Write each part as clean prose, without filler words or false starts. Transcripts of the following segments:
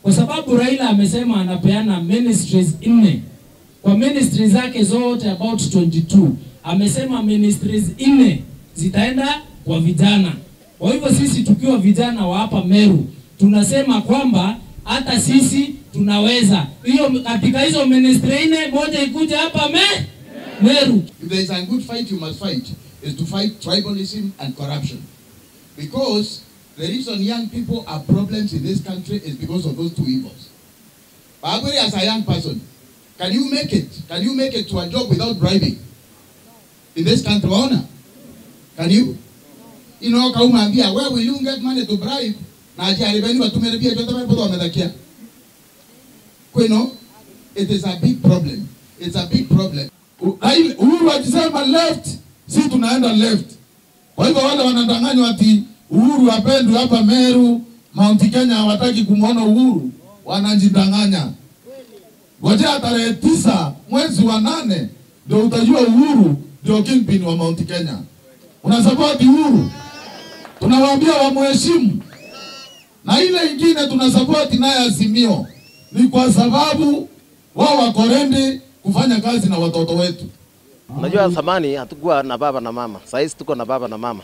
Kwa sababu Raila amesema anapeana ministries 4. Kwa ministries zake zote about 22. Amesema ministries 4 zitaenda kwa vijana. Kwa hivyo sisi tukiwa vijana wa hapa Meru, tunasema kwamba hata sisi tunaweza. Hiyo katika hizo ministry 4 moja ikuja hapa Meru. If there is a good fight you must fight is to fight tribalism and corruption. Because the reason young people are problems in this country is because of those two evils. Baburi, as a young person, can you make it? Can you make it to a job without bribing? In this country, owner? Can you? You know, where will you get money to bribe? You know, it is a big problem. It's a big problem. Uhuru akisema left, si tunaenda left. Kwa hivyo wale wanadanganywa ati Uhuru apendwe hapa Meru, Mount Kenya hawataki kumuona Uhuru, wanajidanganya. Ngojea tarehe 9 mwezi wa 8 ndio utajua Uhuru ndio kingpin wa Mount Kenya. Unasupport Uhuru? Tunawaambia wamheshimu. Na ile ingine tunasupport naye Azimio ni kwa sababu wao wako ready kufanya kazi na watoto wetu. Unajua zamani hatukuwa na baba na mama. Sasa hivi tuko na baba na mama.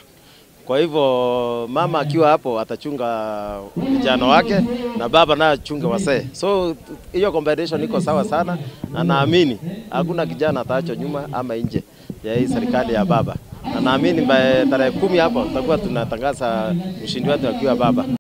Kwa hivyo mama akiwa hapo atachunga vijana wake na baba naye achunge wasee. So hiyo combination iko sawa sana na naamini hakuna kijana ataachwa nyuma ama nje ya hii serikali ya baba. Na naamini tarehe 10 hapo tutakuwa tunatangaza mshindi wetu akiwa baba.